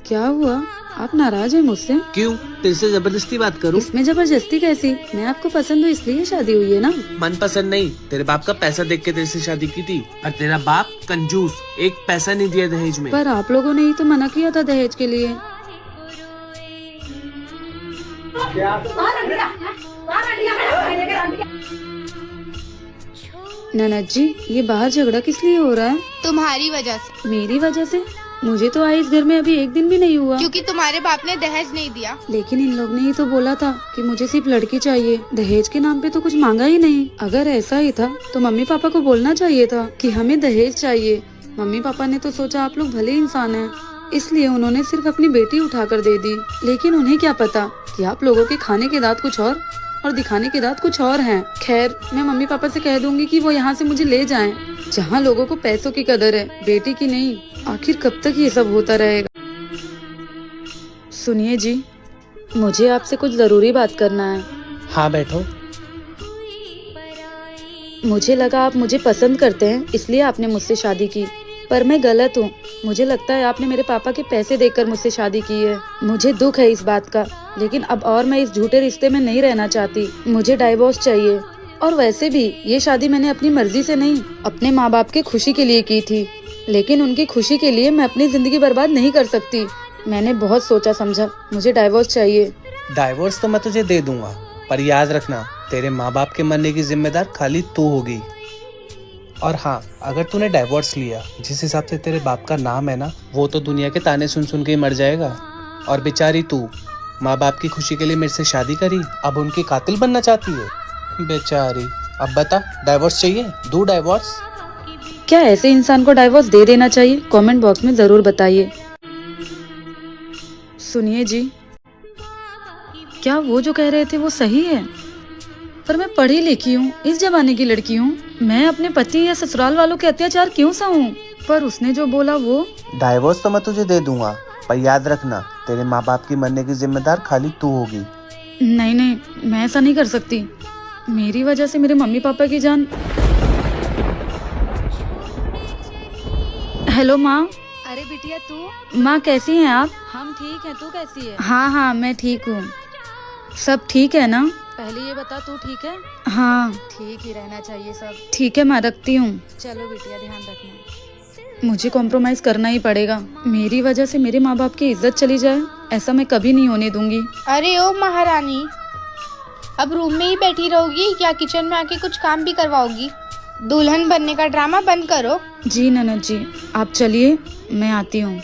क्या हुआ? आप नाराज हैं मुझसे? क्यों? तेरे से जबरदस्ती बात करूं? इसमें जबरदस्ती कैसी? मैं आपको पसंद हूँ इसलिए शादी हुई है ना। मन पसंद नहीं, तेरे बाप का पैसा देख के तेरे से शादी की थी। और तेरा बाप कंजूस, एक पैसा नहीं दिया दहेज में। पर आप लोगों ने ही तो मना किया था दहेज के लिए। ननद जी, ये बाहर झगड़ा किस लिए हो रहा है? तुम्हारी वजह से। मेरी वजह से? मुझे तो आए इस घर में अभी एक दिन भी नहीं हुआ। क्योंकि तुम्हारे बाप ने दहेज नहीं दिया। लेकिन इन लोग ने ही तो बोला था कि मुझे सिर्फ लड़की चाहिए, दहेज के नाम पे तो कुछ मांगा ही नहीं। अगर ऐसा ही था तो मम्मी पापा को बोलना चाहिए था कि हमें दहेज चाहिए। मम्मी पापा ने तो सोचा आप लोग भले इंसान हैं, इसलिए उन्होंने सिर्फ अपनी बेटी उठाकर दे दी। लेकिन उन्हें क्या पता कि आप लोगों के खाने के दांत कुछ और दिखाने के दांत कुछ और हैं। खैर, मैं मम्मी पापा से कह दूंगी कि वो यहाँ से मुझे ले जाएं। जहाँ लोगों को पैसों की कदर है, बेटी की नहीं। आखिर कब तक ये सब होता रहेगा? सुनिए जी, मुझे आपसे कुछ जरूरी बात करना है। हाँ बैठो। मुझे लगा आप मुझे पसंद करते हैं, इसलिए आपने मुझसे शादी की। पर मैं गलत हूँ। मुझे लगता है आपने मेरे पापा के पैसे देखकर मुझसे शादी की है। मुझे दुख है इस बात का, लेकिन अब और मैं इस झूठे रिश्ते में नहीं रहना चाहती। मुझे डाइवोर्स चाहिए। और वैसे भी ये शादी मैंने अपनी मर्जी से नहीं, अपने माँ बाप के खुशी के लिए की थी। लेकिन उनकी खुशी के लिए मैं अपनी जिंदगी बर्बाद नहीं कर सकती। मैंने बहुत सोचा समझा, मुझे डाइवोर्स चाहिए। डाइवोर्स तो मैं तुझे दे दूंगा, पर याद रखना तेरे माँ बाप के मरने की जिम्मेदार खाली तू होगी। और हाँ, अगर तूने डाइवोर्स लिया, जिस हिसाब से तेरे बाप का नाम है ना, वो तो दुनिया के ताने सुन सुन के ही मर जाएगा। और बेचारी तू माँ बाप की खुशी के लिए मेरे से शादी करी, अब उनकी कातिल बनना चाहती है बेचारी। अब बता, डाइवोर्स चाहिए? दूं डाइवोर्स? क्या ऐसे इंसान को डाइवोर्स दे देना चाहिए? कमेंट बॉक्स में जरूर बताइए। सुनिए जी, क्या वो जो कह रहे थे वो सही है? पर मैं पढ़ी लिखी हूँ, इस जमाने की लड़की हूँ। मैं अपने पति या ससुराल वालों के अत्याचार क्यों सहूं? पर उसने जो बोला वो। डाइवोर्स तो मैं तुझे दे दूंगा, पर याद रखना तेरे माँ बाप की मरने की जिम्मेदार खाली तू होगी। नहीं नहीं, मैं ऐसा नहीं कर सकती। मेरी वजह से मेरे मम्मी पापा की जान। हेलो माँ। अरे बिटिया तू? माँ कैसी हैं आप? हम ठीक हैं, तू कैसी है? हाँ, मैं ठीक हूँ। सब ठीक है ना? पहले ये बता, तू ठीक है? हाँ ठीक ही रहना चाहिए सब। ठीक है, मैं रखती हूँ। चलो बिटिया, ध्यान रखना। मुझे कॉम्प्रोमाइज करना ही पड़ेगा। मेरी वजह से मेरे माँ बाप की इज्जत चली जाए, ऐसा मैं कभी नहीं होने दूंगी। अरे ओ महारानी, अब रूम में ही बैठी रहोगी या किचन में आके कुछ काम भी करवाओगी? दुल्हन बनने का ड्रामा बंद करो। जी ननद जी, आप चलिए, मैं आती हूँ।